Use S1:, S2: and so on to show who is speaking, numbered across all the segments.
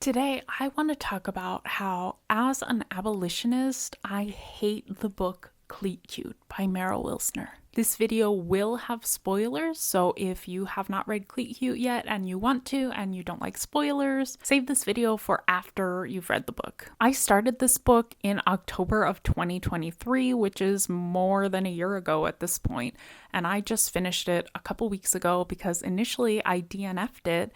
S1: Today, I want to talk about how, as an abolitionist, I hate the book Cleat Cute by Meryl Wilsner. This video will have spoilers, so if you have not read Cleat Cute yet and you want to and you don't like spoilers, save this video for after you've read the book. I started this book in October of 2023, which is more than a year ago at this point, and I just finished it a couple weeks ago because initially I DNF'd it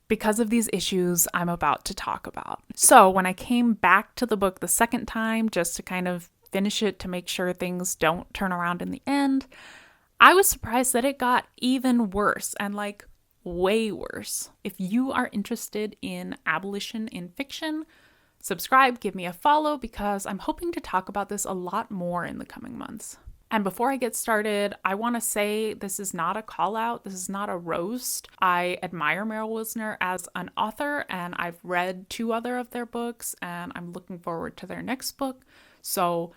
S1: because of these issues I'm about to talk about. So when I came back to the book the second time, just to kind of finish it to make sure things don't turn around in the end, I was surprised that it got even worse, and like way worse. If you are interested in abolition in fiction, subscribe, give me a follow, because I'm hoping to talk about this a lot more in the coming months. And before I get started, I want to say this is not a call out. This is not a roast. I admire Meryl Wilsner as an author, and I've read 2 other of their books, and I'm looking forward to their next book. So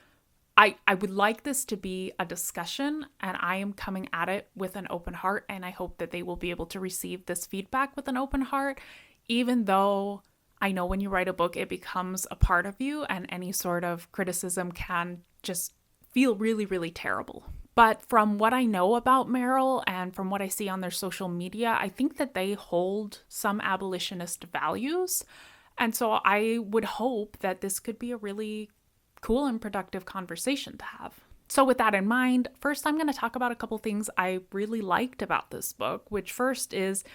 S1: I would like this to be a discussion, and I am coming at it with an open heart, and I hope that they will be able to receive this feedback with an open heart, even though I know when you write a book, it becomes a part of you, and any sort of criticism can just feel really, really terrible. But from what I know about Meryl and from what I see on their social media, I think that they hold some abolitionist values. And so I would hope that this could be a really cool and productive conversation to have. So with that in mind, first I'm going to talk about a couple things I really liked about this book, which first is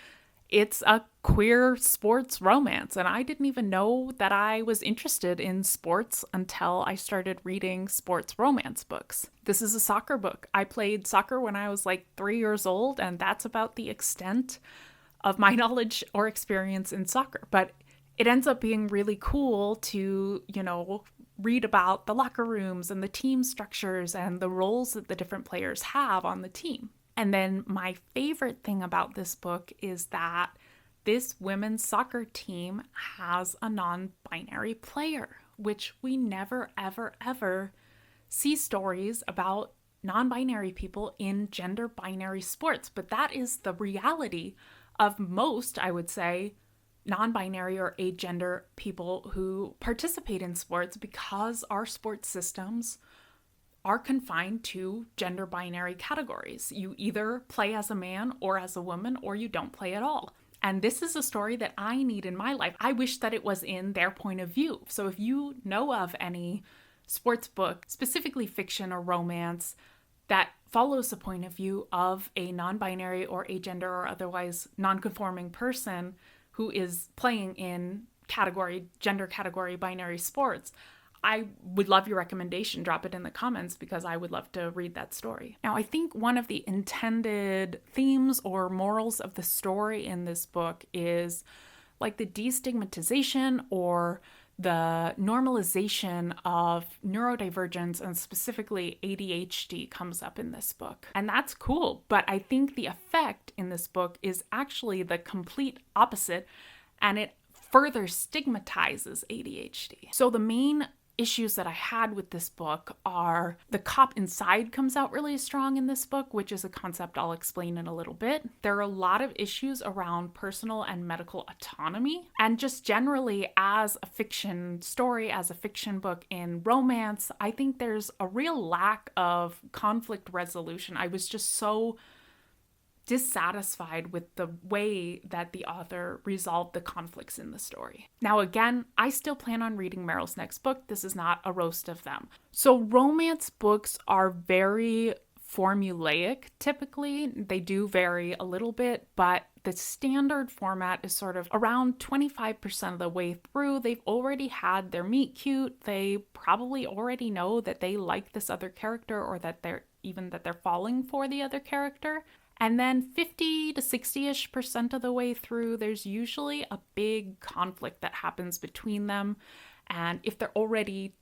S1: it's a queer sports romance, and I didn't even know that I was interested in sports until I started reading sports romance books. This is a soccer book. I played soccer when I was like 3 years old, and that's about the extent of my knowledge or experience in soccer. But it ends up being really cool to, read about the locker rooms and the team structures and the roles that the different players have on the team. And then my favorite thing about this book is that this women's soccer team has a non-binary player, which we never, ever, ever see stories about non-binary people in gender binary sports. But that is the reality of most, I would say, non-binary or agender people who participate in sports, because our sports systems are confined to gender binary categories. You either play as a man or as a woman, or you don't play at all. And this is a story that I need in my life. I wish that it was in their point of view. So if you know of any sports book, specifically fiction or romance, that follows the point of view of a non-binary or agender or otherwise non-conforming person who is playing in gender category binary sports, I would love your recommendation. Drop it in the comments, because I would love to read that story. Now, I think one of the intended themes or morals of the story in this book is like the destigmatization or the normalization of neurodivergence, and specifically ADHD comes up in this book. And that's cool, but I think the effect in this book is actually the complete opposite, and it further stigmatizes ADHD. So the main issues that I had with this book are the cop inside comes out really strong in this book, which is a concept I'll explain in a little bit. There are a lot of issues around personal and medical autonomy, and just generally as a fiction story, as a fiction book in romance, I think there's a real lack of conflict resolution. I was just so dissatisfied with the way that the author resolved the conflicts in the story. Now, again, I still plan on reading Meryl's next book. This is not a roast of them. So romance books are very formulaic, typically. They do vary a little bit, but the standard format is sort of around 25% of the way through. They've already had their meet cute. They probably already know that they like this other character, or that they're falling for the other character. And then 50 to 60-ish% of the way through, there's usually a big conflict that happens between them. And if they're already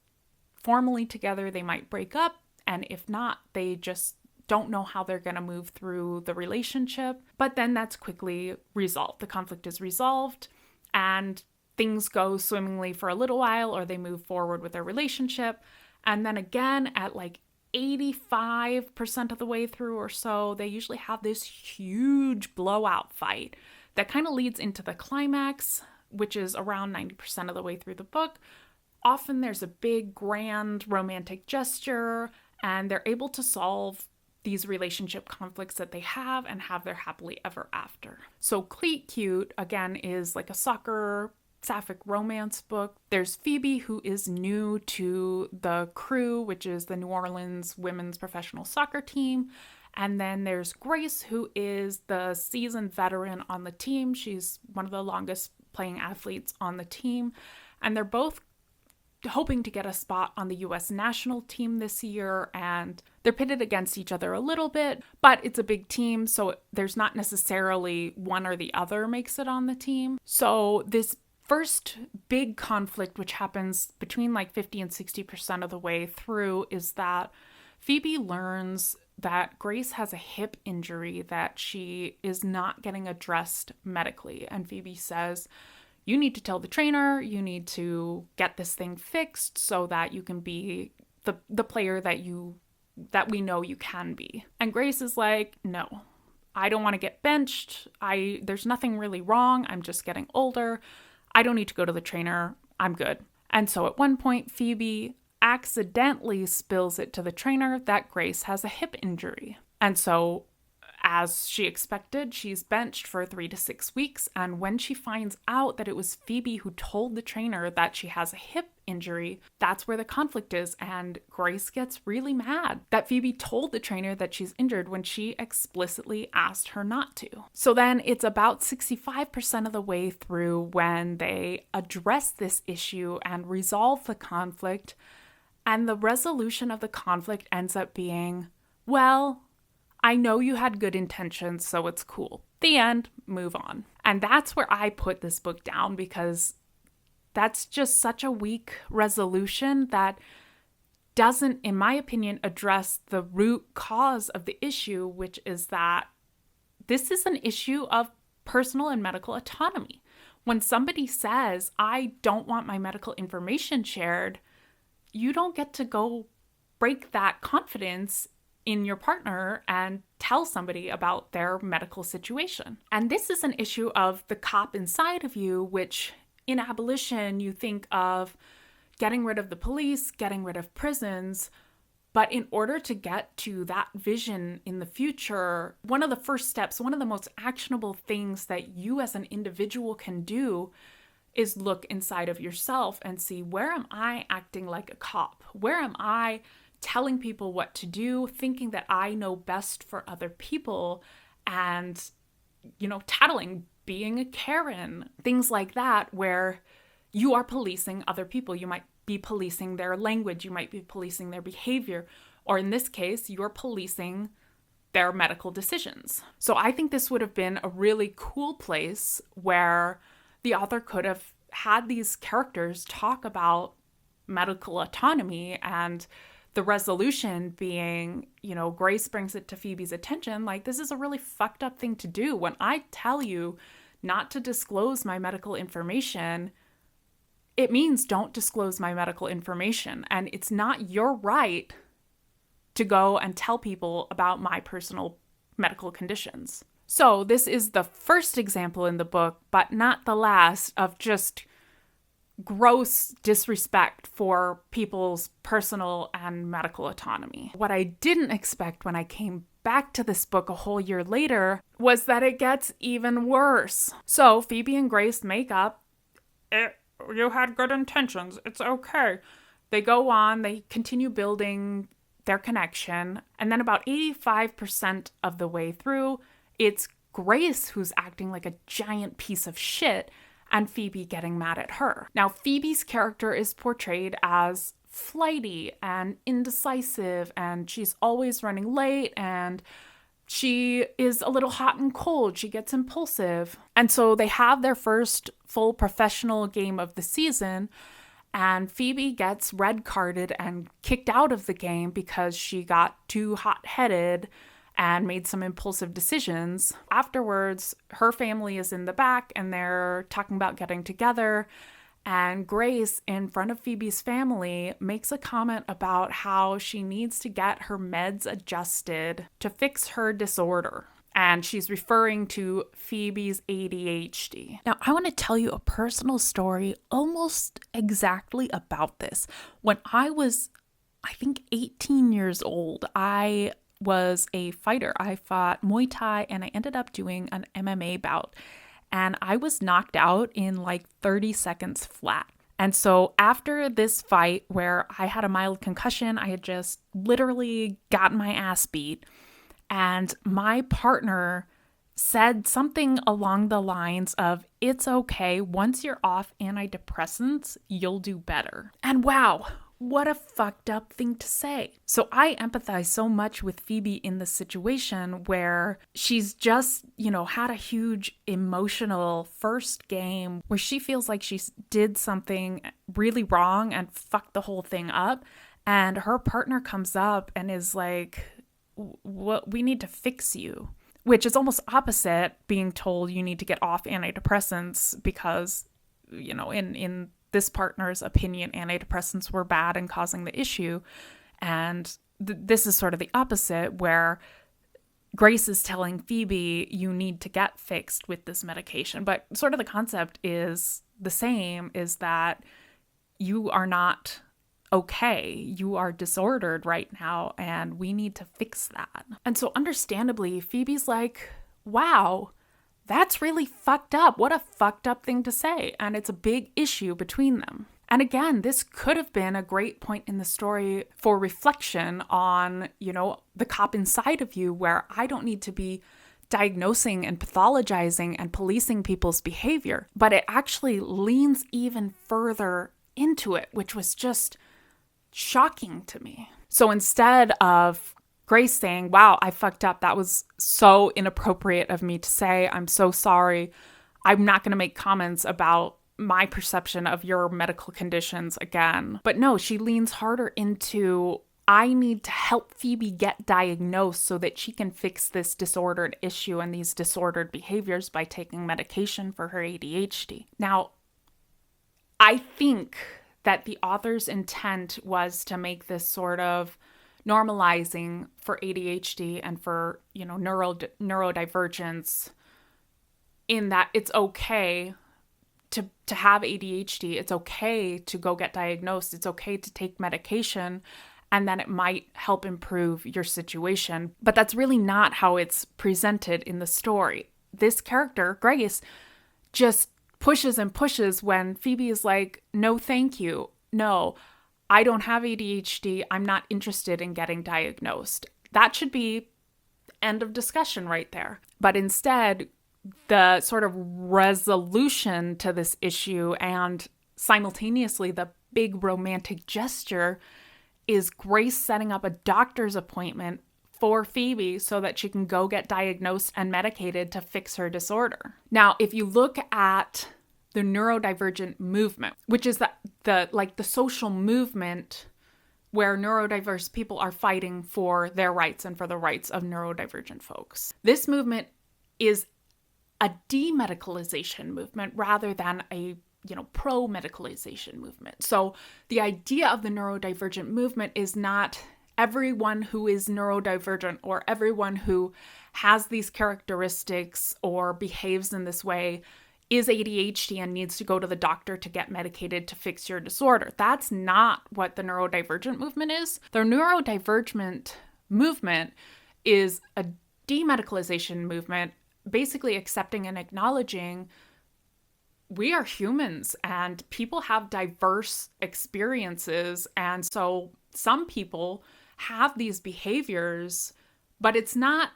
S1: formally together, they might break up. And if not, they just don't know how they're going to move through the relationship. But then that's quickly resolved. The conflict is resolved, and things go swimmingly for a little while, or they move forward with their relationship. And then again, at like 85% of the way through or so, they usually have this huge blowout fight that kind of leads into the climax, which is around 90% of the way through the book, often there's a big, grand romantic gesture, and they're able to solve these relationship conflicts that they have and have their happily ever after. So Cleat Cute, again, is like a soccer Sapphic romance book. There's Phoebe, who is new to the crew, which is the New Orleans women's professional soccer team. And then there's Grace, who is the seasoned veteran on the team. She's one of the longest playing athletes on the team. And they're both hoping to get a spot on the US national team this year, and they're pitted against each other a little bit, but it's a big team, so there's not necessarily one or the other makes it on the team. So this first big conflict, which happens between like 50 and 60% of the way through, is that Phoebe learns that Grace has a hip injury that she is not getting addressed medically. And Phoebe says, you need to tell the trainer, you need to get this thing fixed so that you can be the player that we know you can be. And Grace is like, no, I don't want to get benched. There's nothing really wrong. I'm just getting older. I don't need to go to the trainer. I'm good. And so at one point, Phoebe accidentally spills it to the trainer that Grace has a hip injury. And so, as she expected, she's benched for 3 to 6 weeks, and when she finds out that it was Phoebe who told the trainer that she has a hip injury, that's where the conflict is, and Grace gets really mad that Phoebe told the trainer that she's injured when she explicitly asked her not to. So then it's about 65% of the way through when they address this issue and resolve the conflict, and the resolution of the conflict ends up being, well, I know you had good intentions, so it's cool. The end, move on. And that's where I put this book down, because that's just such a weak resolution that doesn't, in my opinion, address the root cause of the issue, which is that this is an issue of personal and medical autonomy. When somebody says, I don't want my medical information shared, you don't get to go break that confidence in your partner and tell somebody about their medical situation. And this is an issue of the cop inside of you, which in abolition, you think of getting rid of the police, getting rid of prisons. But in order to get to that vision in the future, one of the first steps, one of the most actionable things that you as an individual can do is look inside of yourself and see, where am I acting like a cop? Where am I telling people what to do, thinking that I know best for other people, and, tattling, being a Karen, things like that, where you are policing other people. You might be policing their language, you might be policing their behavior, or in this case, you're policing their medical decisions. So I think this would have been a really cool place where the author could have had these characters talk about medical autonomy, and the resolution being, Grace brings it to Phoebe's attention, like, this is a really fucked up thing to do. When I tell you not to disclose my medical information, it means don't disclose my medical information. And it's not your right to go and tell people about my personal medical conditions. So this is the first example in the book, but not the last, of just gross disrespect for people's personal and medical autonomy. What I didn't expect when I came back to this book a whole year later was that it gets even worse. So Phoebe and Grace make up. You had good intentions. It's okay. They go on, they continue building their connection, and then about 85% of the way through, it's Grace who's acting like a giant piece of shit, and Phoebe getting mad at her. Now, Phoebe's character is portrayed as flighty and indecisive, and she's always running late, and she is a little hot and cold. She gets impulsive. And so they have their first full professional game of the season, and Phoebe gets red carded and kicked out of the game because she got too hot-headed and made some impulsive decisions. Afterwards, her family is in the back and they're talking about getting together. And Grace, in front of Phoebe's family, makes a comment about how she needs to get her meds adjusted to fix her disorder. And she's referring to Phoebe's ADHD. Now, I want to tell you a personal story almost exactly about this. When I was, I think, 18 years old, I was a fighter. I fought Muay Thai and I ended up doing an MMA bout. And I was knocked out in like 30 seconds flat. And so after this fight where I had a mild concussion, I had just literally gotten my ass beat. And my partner said something along the lines of, "It's okay. Once you're off antidepressants, you'll do better." And wow, what a fucked up thing to say. So I empathize so much with Phoebe in this situation where she's just, had a huge emotional first game where she feels like she did something really wrong and fucked the whole thing up. And her partner comes up and is like, "What, we need to fix you," which is almost opposite being told you need to get off antidepressants because, in this partner's opinion, antidepressants were bad and causing the issue. And this is sort of the opposite, where Grace is telling Phoebe, you need to get fixed with this medication. But sort of the concept is the same, is that you are not okay. You are disordered right now, and we need to fix that. And so understandably, Phoebe's like, wow, that's really fucked up. What a fucked up thing to say. And it's a big issue between them. And again, this could have been a great point in the story for reflection on, the cop inside of you, where I don't need to be diagnosing and pathologizing and policing people's behavior. But it actually leans even further into it, which was just shocking to me. So instead of Grace saying, "Wow, I fucked up. That was so inappropriate of me to say. I'm so sorry. I'm not going to make comments about my perception of your medical conditions again." But no, she leans harder into, I need to help Phoebe get diagnosed so that she can fix this disordered issue and these disordered behaviors by taking medication for her ADHD. Now, I think that the author's intent was to make this sort of normalizing for ADHD and for, neurodivergence, in that it's okay to have ADHD. It's okay to go get diagnosed. It's okay to take medication, and then it might help improve your situation. But that's really not how it's presented in the story. This character, Grace, just pushes and pushes when Phoebe is like, "No, thank you. No, I don't have ADHD. I'm not interested in getting diagnosed." That should be end of discussion right there. But instead, the sort of resolution to this issue and simultaneously the big romantic gesture is Grace setting up a doctor's appointment for Phoebe so that she can go get diagnosed and medicated to fix her disorder. Now, if you look at the neurodivergent movement, which is the social movement where neurodiverse people are fighting for their rights and for the rights of neurodivergent folks. This movement is a demedicalization movement rather than a pro-medicalization movement. So the idea of the neurodivergent movement is not everyone who is neurodivergent or everyone who has these characteristics or behaves in this way is ADHD and needs to go to the doctor to get medicated to fix your disorder. That's not what the neurodivergent movement is. The neurodivergent movement is a demedicalization movement, basically accepting and acknowledging we are humans and people have diverse experiences. And so some people have these behaviors, but it's not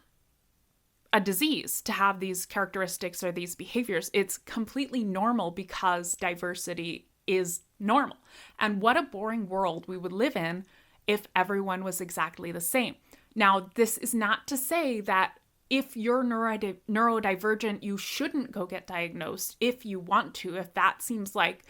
S1: a disease to have these characteristics or these behaviors. It's completely normal because diversity is normal. And what a boring world we would live in if everyone was exactly the same. Now, this is not to say that if you're neurodivergent, you shouldn't go get diagnosed if you want to, if that seems like,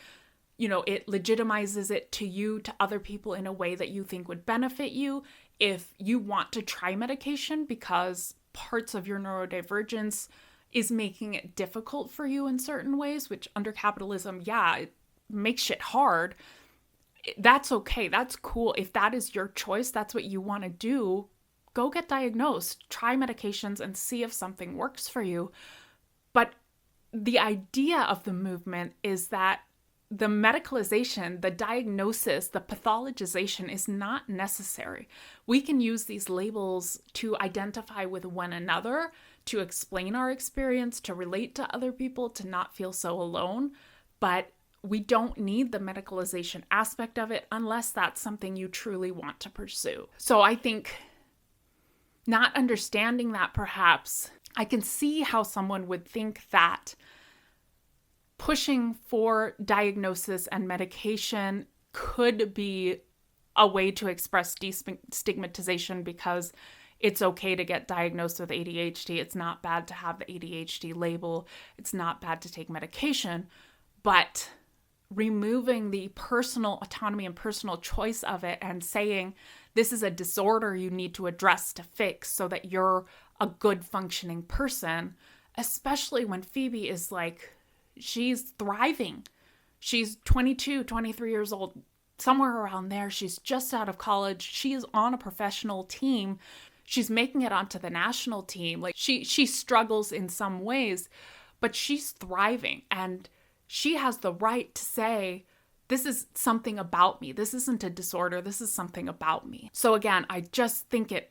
S1: it legitimizes it to you, to other people in a way that you think would benefit you. If you want to try medication because parts of your neurodivergence is making it difficult for you in certain ways, which under capitalism, it makes shit hard. That's okay. That's cool. If that is your choice, that's what you want to do, go get diagnosed, try medications and see if something works for you. But the idea of the movement is that the medicalization, the diagnosis, the pathologization is not necessary. We can use these labels to identify with one another, to explain our experience, to relate to other people, to not feel so alone. But we don't need the medicalization aspect of it unless that's something you truly want to pursue. So I think not understanding that, perhaps, I can see how someone would think that pushing for diagnosis and medication could be a way to express destigmatization, because it's okay to get diagnosed with ADHD. It's not bad to have the ADHD label. It's not bad to take medication. But removing the personal autonomy and personal choice of it and saying this is a disorder you need to address to fix so that you're a good functioning person, especially when Phoebe is like, she's thriving. She's 22, 23 years old, somewhere around there. She's just out of college. She is on a professional team. She's making it onto the national team. Like she struggles in some ways, but she's thriving, and she has the right to say, this is something about me. This isn't a disorder. This is something about me. So again, I just think it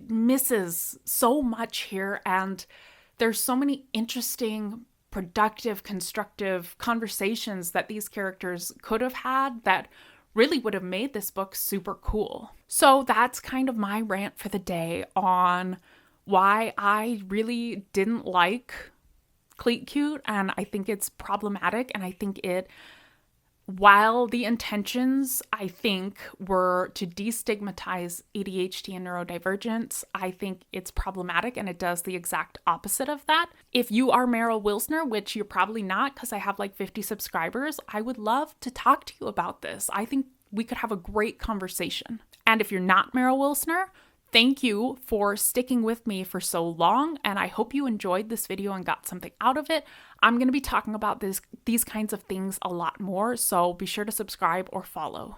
S1: misses so much here. And there's so many interesting, productive, constructive conversations that these characters could have had that really would have made this book super cool. So that's kind of my rant for the day on why I really didn't like Cleat Cute, and I think it's problematic, and I think it, while the intentions, I think, were to destigmatize ADHD and neurodivergence, I think it's problematic, and it does the exact opposite of that. If you are Meryl Wilsner, which you're probably not because I have like 50 subscribers, I would love to talk to you about this. I think we could have a great conversation. And if you're not Meryl Wilsner, thank you for sticking with me for so long, and I hope you enjoyed this video and got something out of it. I'm going to be talking about these kinds of things a lot more, so be sure to subscribe or follow.